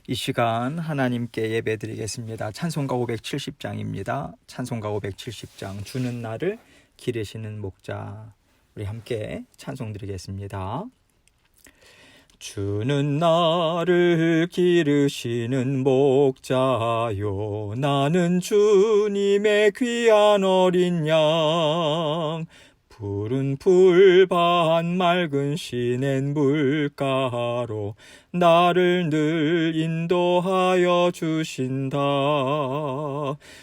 이 시간 하나님께 예배드리겠습니다. 찬송가 570장입니다. 찬송가 570장 주는 나를 기르시는 목자. 우리 함께 찬송 드리겠습니다. 주는 나를 기르시는 목자요, 나는 주님의 귀한 어린 양. 푸른 풀밭 맑은 시냇 물가로 나를 늘 인도하여 주신다.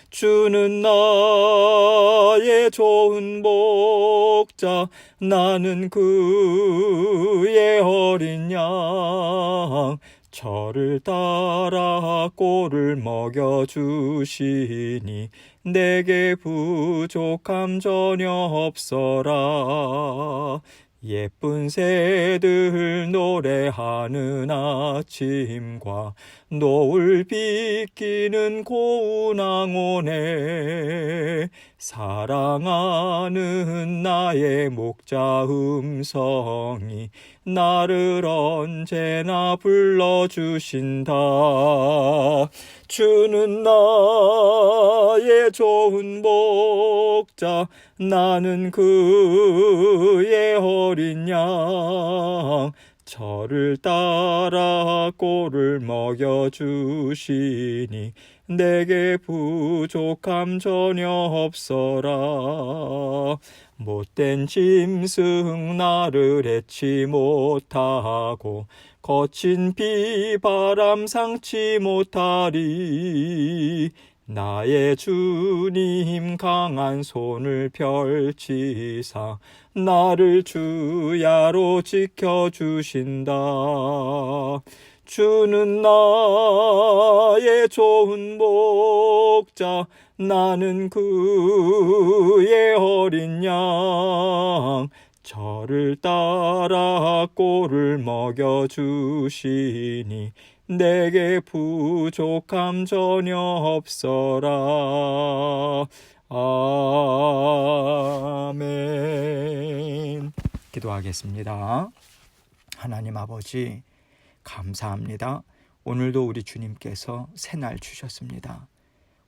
주는 나의 좋은 목자, 나는 그의 어린 양. 저를 따라 꼴을 먹여주시니 내게 부족함 전혀 없어라. 예쁜 새들 노래하는 아침과 노을 비끼는 고운 황혼에 사랑하는 나의 목자 음성이 나를 언제나 불러주신다. 주는 나의 좋은 목자, 나는 그의 어린 양. 저를 따라 꼴을 먹여주시니 내게 부족함 전혀 없어라. 못된 짐승 나를 해치 못하고 거친 비바람 상치 못하리. 나의 주님 강한 손을 펼치사 나를 주야로 지켜주신다. 주는 나의 좋은 목자, 나는 그의 어린 양. 저를 따라 꼴을 먹여주시니 내게 부족함 전혀 없어라. 아멘. 기도하겠습니다. 하나님 아버지, 감사합니다. 오늘도 우리 주님께서 새날 주셨습니다.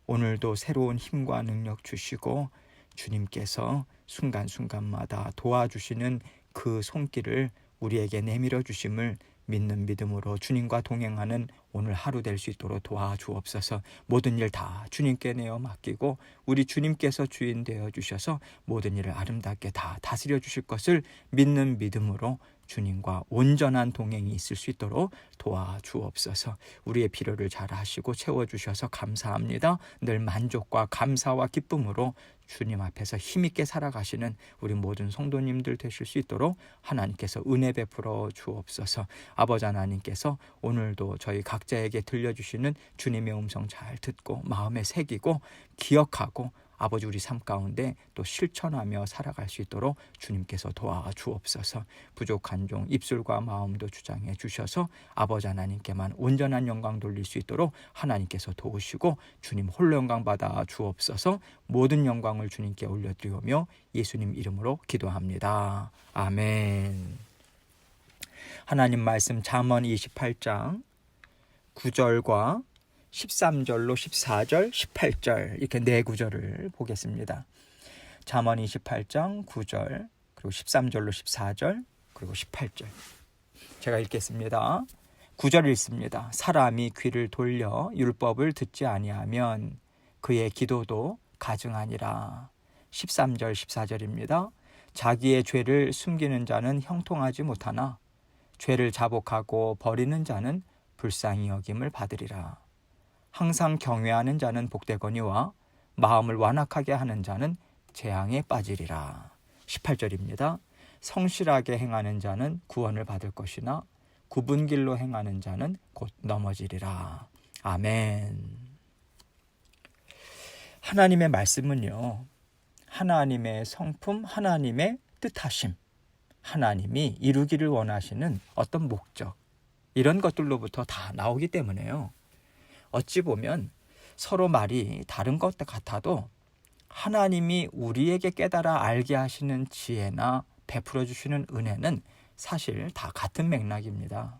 오늘도 새로운 힘과 능력 주시고 주님께서 순간순간마다 도와주시는 그 손길을 우리에게 내밀어 주심을 믿는 믿음으로 주님과 동행하는 오늘 하루 될 수 있도록 도와주옵소서. 모든 일 다 주님께 내어 맡기고 우리 주님께서 주인 되어 주셔서 모든 일을 아름답게 다 다스려 주실 것을 믿는 믿음으로 주님과 온전한 동행이 있을 수 있도록 도와주옵소서. 우리의 필요를 잘 하시고 채워주셔서 감사합니다. 늘 만족과 감사와 기쁨으로 주님 앞에서 힘있게 살아가시는 우리 모든 성도님들 되실 수 있도록 하나님께서 은혜 베풀어 주옵소서. 아버지 하나님께서 오늘도 저희 각자에게 들려주시는 주님의 음성 잘 듣고 마음에 새기고 기억하고 아버지 우리 삶 가운데 또 실천하며 살아갈 수 있도록 주님께서 도와주옵소서. 부족한 종 입술과 마음도 주장해 주셔서 아버지 하나님께만 온전한 영광 돌릴 수 있도록 하나님께서 도우시고 주님 홀로 영광 받아 주옵소서. 모든 영광을 주님께 올려드리오며 예수님 이름으로 기도합니다. 아멘. 하나님 말씀 잠언 28장 9절과 13절로 14절, 18절 이렇게 네 구절을 보겠습니다. 잠언 28장 9절, 그리고 13절로 14절, 그리고 18절. 제가 읽겠습니다. 9절 읽습니다. 사람이 귀를 돌려 율법을 듣지 아니하면 그의 기도도 가증하니라. 13절, 14절입니다. 자기의 죄를 숨기는 자는 형통하지 못하나 죄를 자복하고 버리는 자는 불쌍히 여김을 받으리라. 항상 경외하는 자는 복되거니와 마음을 완악하게 하는 자는 재앙에 빠지리라. 18절입니다. 성실하게 행하는 자는 구원을 받을 것이나 굽은 길로 행하는 자는 곧 넘어지리라. 아멘. 하나님의 말씀은요, 하나님의 성품, 하나님의 뜻하심, 하나님이 이루기를 원하시는 어떤 목적, 이런 것들로부터 다 나오기 때문에요. 어찌 보면 서로 말이 다른 것 같아도 하나님이 우리에게 깨달아 알게 하시는 지혜나 베풀어 주시는 은혜는 사실 다 같은 맥락입니다.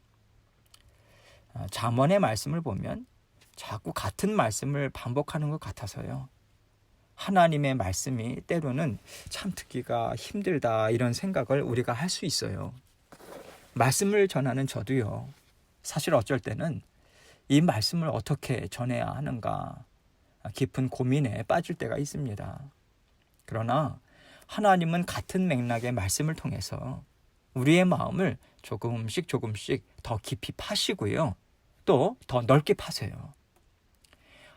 잠언의 말씀을 보면 자꾸 같은 말씀을 반복하는 것 같아서요. 하나님의 말씀이 때로는 참 듣기가 힘들다 이런 생각을 우리가 할 수 있어요. 말씀을 전하는 저도요. 사실 어쩔 때는 이 말씀을 어떻게 전해야 하는가 깊은 고민에 빠질 때가 있습니다. 그러나 하나님은 같은 맥락의 말씀을 통해서 우리의 마음을 조금씩 더 깊이 파시고요. 또 더 넓게 파세요.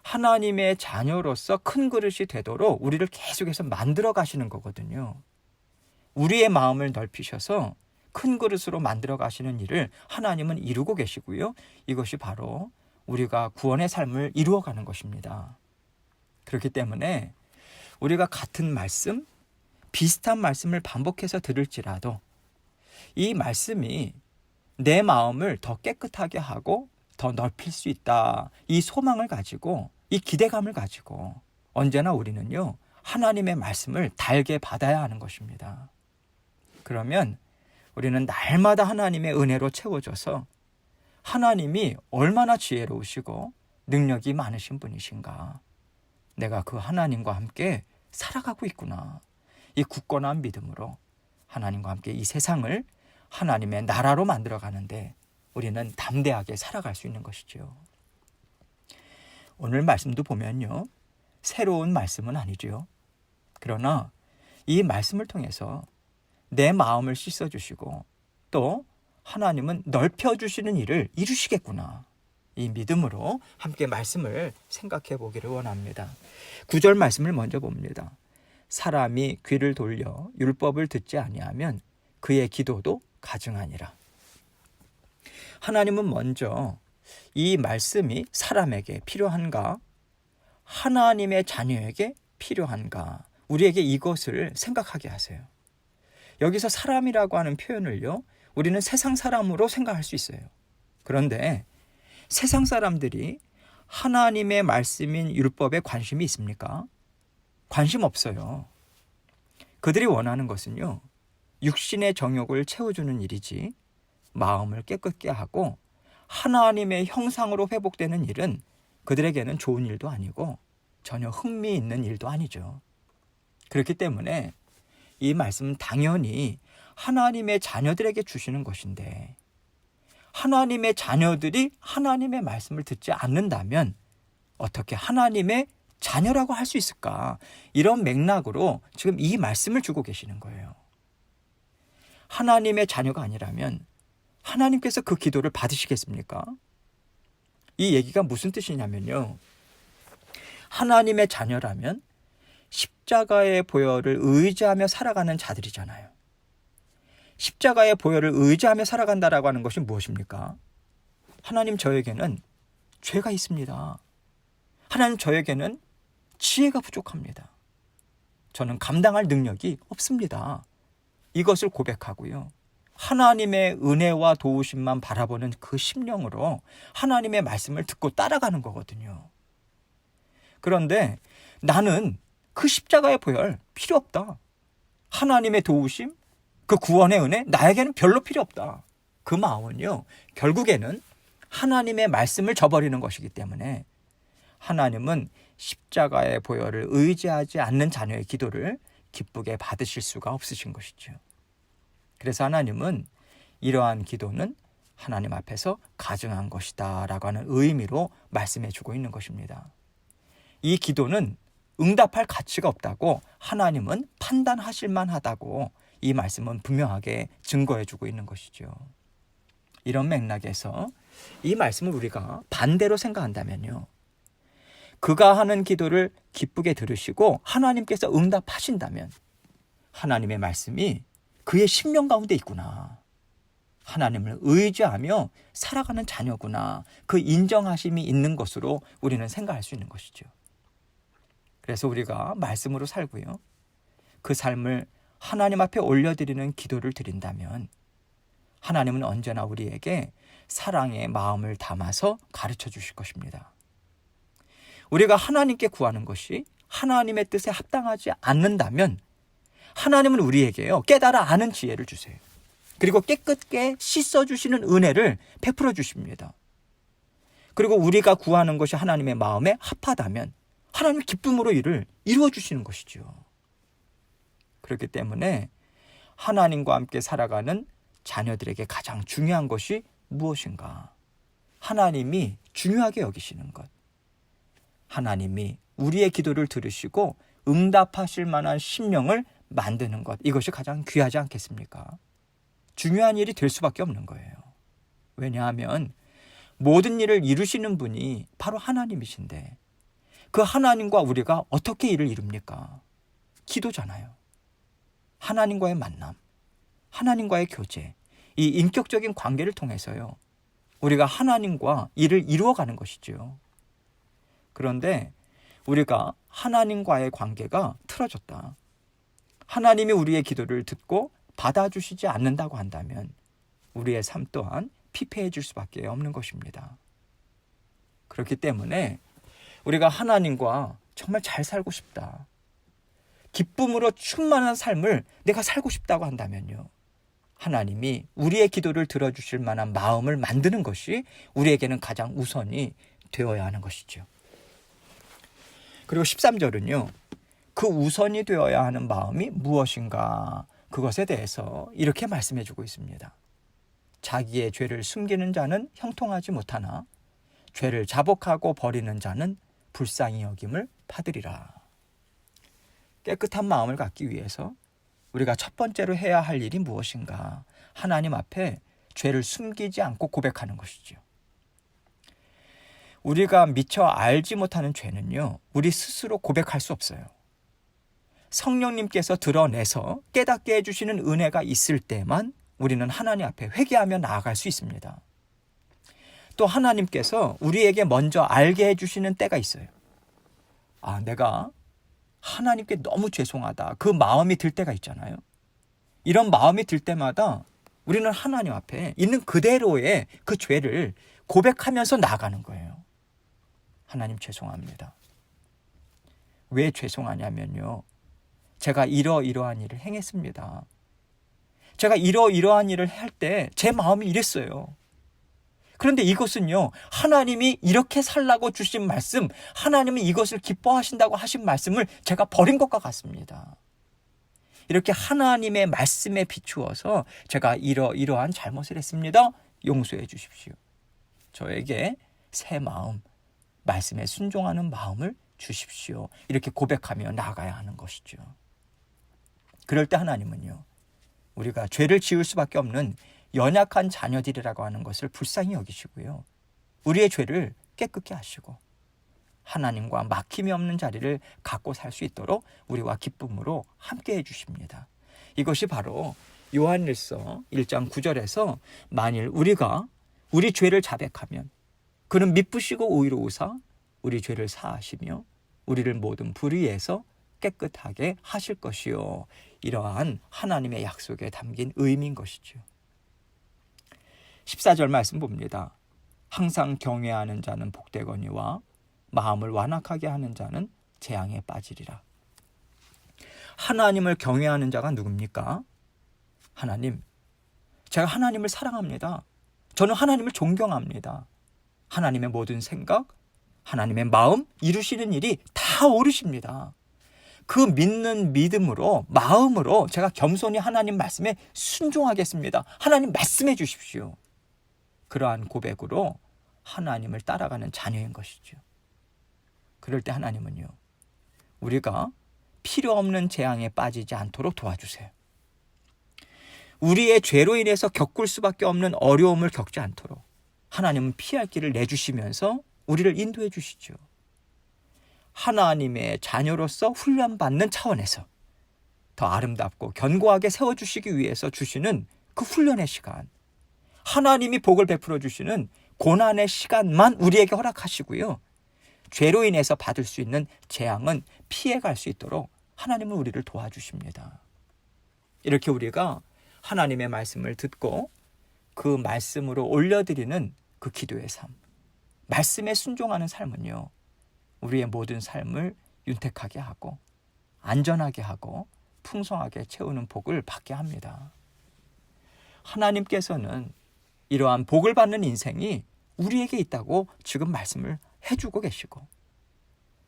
하나님의 자녀로서 큰 그릇이 되도록 우리를 계속해서 만들어 가시는 거거든요. 우리의 마음을 넓히셔서 큰 그릇으로 만들어 가시는 일을 하나님은 이루고 계시고요. 이것이 바로 우리가 구원의 삶을 이루어가는 것입니다. 그렇기 때문에 우리가 같은 말씀, 비슷한 말씀을 반복해서 들을지라도 이 말씀이 내 마음을 더 깨끗하게 하고 더 넓힐 수 있다. 이 소망을 가지고 이 기대감을 가지고 언제나 우리는요. 하나님의 말씀을 달게 받아야 하는 것입니다. 그러면 우리는 날마다 하나님의 은혜로 채워져서 하나님이 얼마나 지혜로우시고 능력이 많으신 분이신가. 내가 그 하나님과 함께 살아가고 있구나. 이 굳건한 믿음으로 하나님과 함께 이 세상을 하나님의 나라로 만들어가는데 우리는 담대하게 살아갈 수 있는 것이죠. 오늘 말씀도 보면요. 새로운 말씀은 아니죠. 그러나 이 말씀을 통해서 내 마음을 씻어주시고 또 하나님은 넓혀주시는 일을 이루시겠구나. 이 믿음으로 함께 말씀을 생각해 보기를 원합니다. 9절 말씀을 먼저 봅니다. 사람이 귀를 돌려 율법을 듣지 아니하면 그의 기도도 가증하니라. 하나님은 먼저 이 말씀이 사람에게 필요한가? 하나님의 자녀에게 필요한가? 우리에게 이것을 생각하게 하세요. 여기서 사람이라고 하는 표현을요. 우리는 세상 사람으로 생각할 수 있어요. 그런데 세상 사람들이 하나님의 말씀인 율법에 관심이 있습니까? 관심 없어요. 그들이 원하는 것은요. 육신의 정욕을 채워주는 일이지 마음을 깨끗게 하고 하나님의 형상으로 회복되는 일은 그들에게는 좋은 일도 아니고 전혀 흥미있는 일도 아니죠. 그렇기 때문에 이 말씀은 당연히 하나님의 자녀들에게 주시는 것인데 하나님의 자녀들이 하나님의 말씀을 듣지 않는다면 어떻게 하나님의 자녀라고 할 수 있을까? 이런 맥락으로 지금 이 말씀을 주고 계시는 거예요. 하나님의 자녀가 아니라면 하나님께서 그 기도를 받으시겠습니까? 이 얘기가 무슨 뜻이냐면요. 하나님의 자녀라면 십자가의 보혈을 의지하며 살아가는 자들이잖아요. 십자가의 보혈을 의지하며 살아간다라고 하는 것이 무엇입니까? 하나님 저에게는 죄가 있습니다. 하나님 저에게는 지혜가 부족합니다. 저는 감당할 능력이 없습니다. 이것을 고백하고요. 하나님의 은혜와 도우심만 바라보는 그 심령으로 하나님의 말씀을 듣고 따라가는 거거든요. 그런데 나는 그 십자가의 보혈 필요 없다. 하나님의 도우심, 그 구원의 은혜 나에게는 별로 필요 없다. 그 마음은요. 결국에는 하나님의 말씀을 저버리는 것이기 때문에 하나님은 십자가의 보혈을 의지하지 않는 자녀의 기도를 기쁘게 받으실 수가 없으신 것이죠. 그래서 하나님은 이러한 기도는 하나님 앞에서 가증한 것이다 라고 하는 의미로 말씀해 주고 있는 것입니다. 이 기도는 응답할 가치가 없다고 하나님은 판단하실 만하다고 이 말씀은 분명하게 증거해 주고 있는 것이죠. 이런 맥락에서 이 말씀을 우리가 반대로 생각한다면요. 그가 하는 기도를 기쁘게 들으시고 하나님께서 응답하신다면 하나님의 말씀이 그의 심령 가운데 있구나. 하나님을 의지하며 살아가는 자녀구나. 그 인정하심이 있는 것으로 우리는 생각할 수 있는 것이죠. 그래서 우리가 말씀으로 살고요. 그 삶을 하나님 앞에 올려드리는 기도를 드린다면 하나님은 언제나 우리에게 사랑의 마음을 담아서 가르쳐 주실 것입니다. 우리가 하나님께 구하는 것이 하나님의 뜻에 합당하지 않는다면 하나님은 우리에게요 깨달아 아는 지혜를 주세요. 그리고 깨끗게 씻어주시는 은혜를 베풀어 주십니다. 그리고 우리가 구하는 것이 하나님의 마음에 합하다면 하나님의 기쁨으로 이를 이루어 주시는 것이죠. 그렇기 때문에 하나님과 함께 살아가는 자녀들에게 가장 중요한 것이 무엇인가? 하나님이 중요하게 여기시는 것. 하나님이 우리의 기도를 들으시고 응답하실 만한 심령을 만드는 것. 이것이 가장 귀하지 않겠습니까? 중요한 일이 될 수밖에 없는 거예요. 왜냐하면 모든 일을 이루시는 분이 바로 하나님이신데 그 하나님과 우리가 어떻게 일을 이룹니까? 기도잖아요. 하나님과의 만남, 하나님과의 교제, 이 인격적인 관계를 통해서요. 우리가 하나님과 일을 이루어가는 것이죠. 그런데 우리가 하나님과의 관계가 틀어졌다. 하나님이 우리의 기도를 듣고 받아주시지 않는다고 한다면 우리의 삶 또한 피폐해질 수밖에 없는 것입니다. 그렇기 때문에 우리가 하나님과 정말 잘 살고 싶다. 기쁨으로 충만한 삶을 내가 살고 싶다고 한다면요. 하나님이 우리의 기도를 들어주실 만한 마음을 만드는 것이 우리에게는 가장 우선이 되어야 하는 것이죠. 그리고 13절은요. 그 우선이 되어야 하는 마음이 무엇인가? 그것에 대해서 이렇게 말씀해 주고 있습니다. 자기의 죄를 숨기는 자는 형통하지 못하나 죄를 자복하고 버리는 자는 불쌍히 여김을 받으리라. 깨끗한 마음을 갖기 위해서 우리가 첫 번째로 해야 할 일이 무엇인가? 하나님 앞에 죄를 숨기지 않고 고백하는 것이죠. 우리가 미처 알지 못하는 죄는요, 우리 스스로 고백할 수 없어요. 성령님께서 드러내서 깨닫게 해주시는 은혜가 있을 때만 우리는 하나님 앞에 회개하며 나아갈 수 있습니다. 또 하나님께서 우리에게 먼저 알게 해주시는 때가 있어요. 아, 내가 하나님께 너무 죄송하다. 그 마음이 들 때가 있잖아요. 이런 마음이 들 때마다 우리는 하나님 앞에 있는 그대로의 그 죄를 고백하면서 나아가는 거예요. 하나님 죄송합니다. 왜 죄송하냐면요. 제가 이러이러한 일을 행했습니다. 제가 이러이러한 일을 할 때 제 마음이 이랬어요. 그런데 이것은요, 하나님이 이렇게 살라고 주신 말씀, 하나님이 이것을 기뻐하신다고 하신 말씀을 제가 버린 것과 같습니다. 이렇게 하나님의 말씀에 비추어서 제가 이러이러한 잘못을 했습니다. 용서해 주십시오. 저에게 새 마음, 말씀에 순종하는 마음을 주십시오. 이렇게 고백하며 나아가야 하는 것이죠. 그럴 때 하나님은요, 우리가 죄를 지을 수밖에 없는 연약한 자녀들이라고 하는 것을 불쌍히 여기시고요. 우리의 죄를 깨끗게 하시고 하나님과 막힘이 없는 자리를 갖고 살 수 있도록 우리와 기쁨으로 함께 해주십니다. 이것이 바로 요한일서 1장 9절에서 만일 우리가 우리 죄를 자백하면 그는 미쁘시고 의로우사 우리 죄를 사하시며 우리를 모든 불의에서 깨끗하게 하실 것이요. 이러한 하나님의 약속에 담긴 의미인 것이죠. 14절 말씀 봅니다. 항상 경외하는 자는 복되거니와 마음을 완악하게 하는 자는 재앙에 빠지리라. 하나님을 경외하는 자가 누굽니까? 하나님, 제가 하나님을 사랑합니다. 저는 하나님을 존경합니다. 하나님의 모든 생각, 하나님의 마음, 이루시는 일이 다 옳으십니다. 그 믿는 믿음으로, 마음으로 제가 겸손히 하나님 말씀에 순종하겠습니다. 하나님 말씀해 주십시오. 그러한 고백으로 하나님을 따라가는 자녀인 것이죠. 그럴 때 하나님은요, 우리가 필요 없는 재앙에 빠지지 않도록 도와주세요. 우리의 죄로 인해서 겪을 수밖에 없는 어려움을 겪지 않도록 하나님은 피할 길을 내주시면서 우리를 인도해 주시죠. 하나님의 자녀로서 훈련받는 차원에서 더 아름답고 견고하게 세워주시기 위해서 주시는 그 훈련의 시간, 하나님이 복을 베풀어 주시는 고난의 시간만 우리에게 허락하시고요. 죄로 인해서 받을 수 있는 재앙은 피해갈 수 있도록 하나님은 우리를 도와주십니다. 이렇게 우리가 하나님의 말씀을 듣고 그 말씀으로 올려드리는 그 기도의 삶, 말씀에 순종하는 삶은요, 우리의 모든 삶을 윤택하게 하고 안전하게 하고 풍성하게 채우는 복을 받게 합니다. 하나님께서는 이러한 복을 받는 인생이 우리에게 있다고 지금 말씀을 해주고 계시고,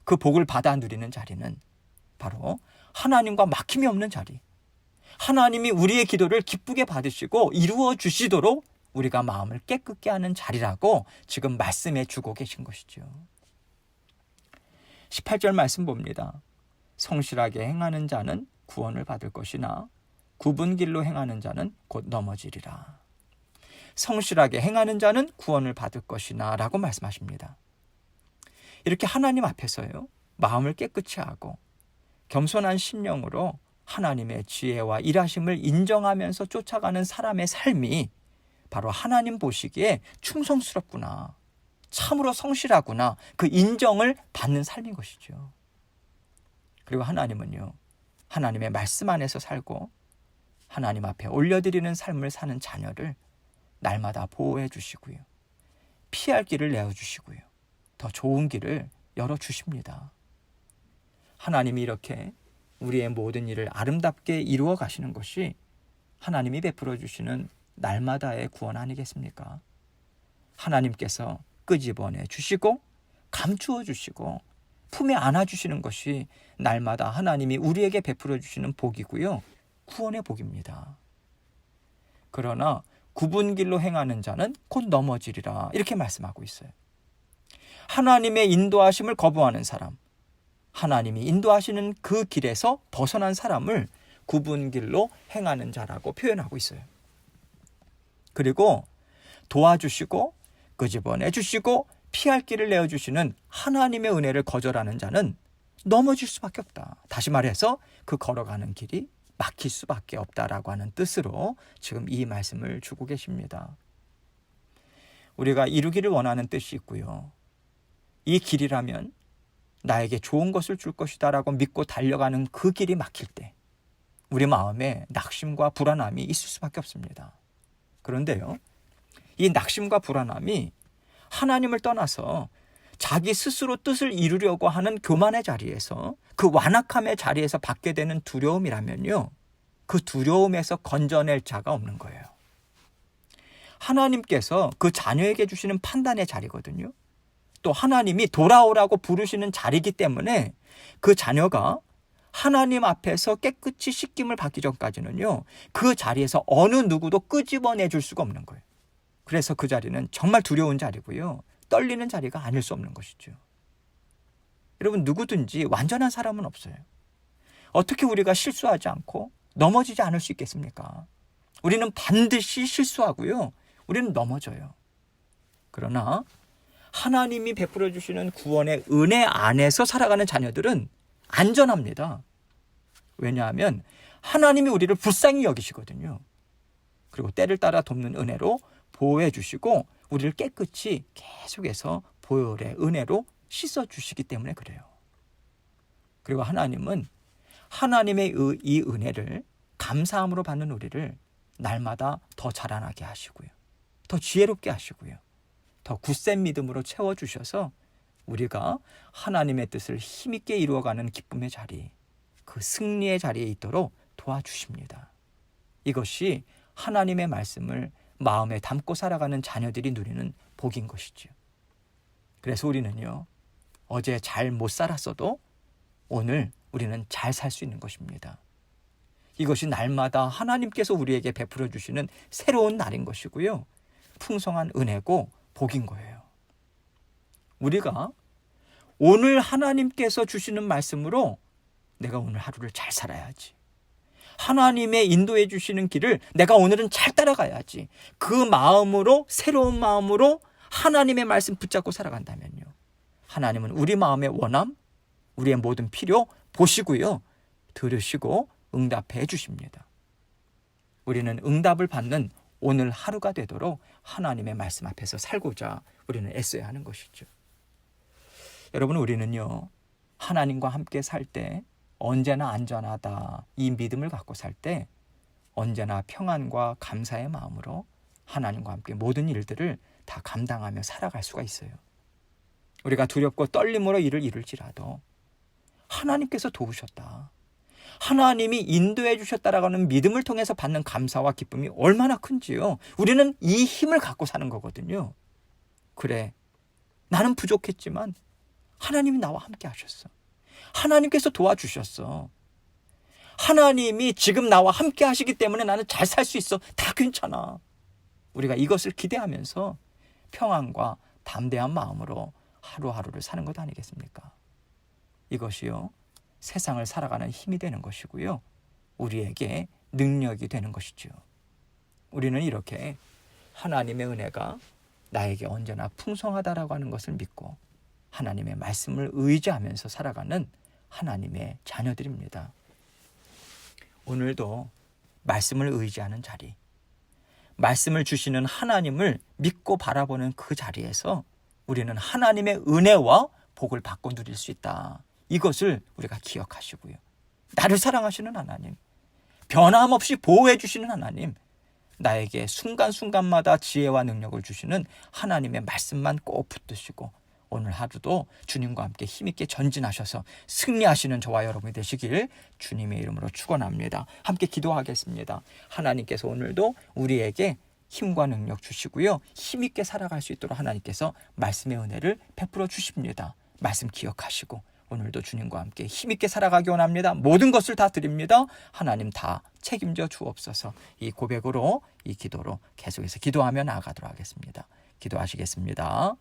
그 복을 받아 누리는 자리는 바로 하나님과 막힘이 없는 자리, 하나님이 우리의 기도를 기쁘게 받으시고 이루어 주시도록 우리가 마음을 깨끗게 하는 자리라고 지금 말씀해 주고 계신 것이죠. 18절 말씀 봅니다. 성실하게 행하는 자는 구원을 받을 것이나 굽은 길로 행하는 자는 곧 넘어지리라. 성실하게 행하는 자는 구원을 받을 것이나 라고 말씀하십니다. 이렇게 하나님 앞에서요, 마음을 깨끗이 하고 겸손한 심령으로 하나님의 지혜와 일하심을 인정하면서 쫓아가는 사람의 삶이 바로 하나님 보시기에 충성스럽구나, 참으로 성실하구나, 그 인정을 받는 삶인 것이죠. 그리고 하나님은요, 하나님의 말씀 안에서 살고 하나님 앞에 올려드리는 삶을 사는 자녀를 날마다 보호해 주시고요, 피할 길을 내어주시고요, 더 좋은 길을 열어주십니다. 하나님이 이렇게 우리의 모든 일을 아름답게 이루어 가시는 것이 하나님이 베풀어 주시는 날마다의 구원 아니겠습니까? 하나님께서 끄집어내 주시고 감추어 주시고 품에 안아 주시는 것이 날마다 하나님이 우리에게 베풀어 주시는 복이고요, 구원의 복입니다. 그러나 굽은 길로 행하는 자는 곧 넘어지리라, 이렇게 말씀하고 있어요. 하나님의 인도하심을 거부하는 사람, 하나님이 인도하시는 그 길에서 벗어난 사람을 굽은 길로 행하는 자라고 표현하고 있어요. 그리고 도와주시고 끄집어내 주시고 피할 길을 내어주시는 하나님의 은혜를 거절하는 자는 넘어질 수밖에 없다. 다시 말해서 그 걸어가는 길이 막힐 수밖에 없다라고 하는 뜻으로 지금 이 말씀을 주고 계십니다. 우리가 이루기를 원하는 뜻이 있고요, 이 길이라면 나에게 좋은 것을 줄 것이다 라고 믿고 달려가는 그 길이 막힐 때 우리 마음에 낙심과 불안함이 있을 수밖에 없습니다. 그런데요, 이 낙심과 불안함이 하나님을 떠나서 자기 스스로 뜻을 이루려고 하는 교만의 자리에서, 그 완악함의 자리에서 받게 되는 두려움이라면요, 그 두려움에서 건져낼 자가 없는 거예요. 하나님께서 그 자녀에게 주시는 판단의 자리거든요. 또 하나님이 돌아오라고 부르시는 자리이기 때문에 그 자녀가 하나님 앞에서 깨끗이 씻김을 받기 전까지는요, 그 자리에서 어느 누구도 끄집어내 줄 수가 없는 거예요. 그래서 그 자리는 정말 두려운 자리고요, 떨리는 자리가 아닐 수 없는 것이죠. 여러분, 누구든지 완전한 사람은 없어요. 어떻게 우리가 실수하지 않고 넘어지지 않을 수 있겠습니까? 우리는 반드시 실수하고요, 우리는 넘어져요. 그러나 하나님이 베풀어 주시는 구원의 은혜 안에서 살아가는 자녀들은 안전합니다. 왜냐하면 하나님이 우리를 불쌍히 여기시거든요. 그리고 때를 따라 돕는 은혜로 보호해 주시고 우리를 깨끗이 계속해서 보혈의 은혜로 씻어주시기 때문에 그래요. 그리고 하나님은 하나님의 이 은혜를 감사함으로 받는 우리를 날마다 더 자라나게 하시고요, 더 지혜롭게 하시고요, 더 굳센 믿음으로 채워주셔서 우리가 하나님의 뜻을 힘있게 이루어가는 기쁨의 자리, 그 승리의 자리에 있도록 도와주십니다. 이것이 하나님의 말씀을 마음에 담고 살아가는 자녀들이 누리는 복인 것이죠. 그래서 우리는요, 어제 잘 못 살았어도 오늘 우리는 잘 살 수 있는 것입니다. 이것이 날마다 하나님께서 우리에게 베풀어 주시는 새로운 날인 것이고요, 풍성한 은혜고 복인 거예요. 우리가 오늘 하나님께서 주시는 말씀으로 내가 오늘 하루를 잘 살아야지, 하나님의 인도해 주시는 길을 내가 오늘은 잘 따라가야지, 그 마음으로, 새로운 마음으로 하나님의 말씀 붙잡고 살아간다면요, 하나님은 우리 마음의 원함, 우리의 모든 필요 보시고요, 들으시고 응답해 주십니다. 우리는 응답을 받는 오늘 하루가 되도록 하나님의 말씀 앞에서 살고자 우리는 애써야 하는 것이죠. 여러분, 우리는요, 하나님과 함께 살 때 언제나 안전하다, 이 믿음을 갖고 살 때 언제나 평안과 감사의 마음으로 하나님과 함께 모든 일들을 다 감당하며 살아갈 수가 있어요. 우리가 두렵고 떨림으로 일을 이룰지라도 하나님께서 도우셨다, 하나님이 인도해 주셨다라고 하는 믿음을 통해서 받는 감사와 기쁨이 얼마나 큰지요, 우리는 이 힘을 갖고 사는 거거든요. 그래, 나는 부족했지만 하나님이 나와 함께 하셨어. 하나님께서 도와주셨어. 하나님이 지금 나와 함께 하시기 때문에 나는 잘 살 수 있어. 다 괜찮아. 우리가 이것을 기대하면서 평안과 담대한 마음으로 하루하루를 사는 것 아니겠습니까? 이것이요, 세상을 살아가는 힘이 되는 것이고요, 우리에게 능력이 되는 것이죠. 우리는 이렇게 하나님의 은혜가 나에게 언제나 풍성하다라고 하는 것을 믿고 하나님의 말씀을 의지하면서 살아가는 하나님의 자녀들입니다. 오늘도 말씀을 의지하는 자리, 말씀을 주시는 하나님을 믿고 바라보는 그 자리에서 우리는 하나님의 은혜와 복을 받고 누릴 수 있다. 이것을 우리가 기억하시고요, 나를 사랑하시는 하나님, 변함없이 보호해 주시는 하나님, 나에게 순간순간마다 지혜와 능력을 주시는 하나님의 말씀만 꼭 붙드시고 오늘 하루도 주님과 함께 힘있게 전진하셔서 승리하시는 저와 여러분이 되시길 주님의 이름으로 축원합니다. 함께 기도하겠습니다. 하나님께서 오늘도 우리에게 힘과 능력 주시고요, 힘있게 살아갈 수 있도록 하나님께서 말씀의 은혜를 베풀어 주십니다. 말씀 기억하시고 오늘도 주님과 함께 힘있게 살아가기 원합니다. 모든 것을 다 드립니다. 하나님 다 책임져 주옵소서. 이 고백으로, 이 기도로 계속해서 기도하며 나아가도록 하겠습니다. 기도하시겠습니다.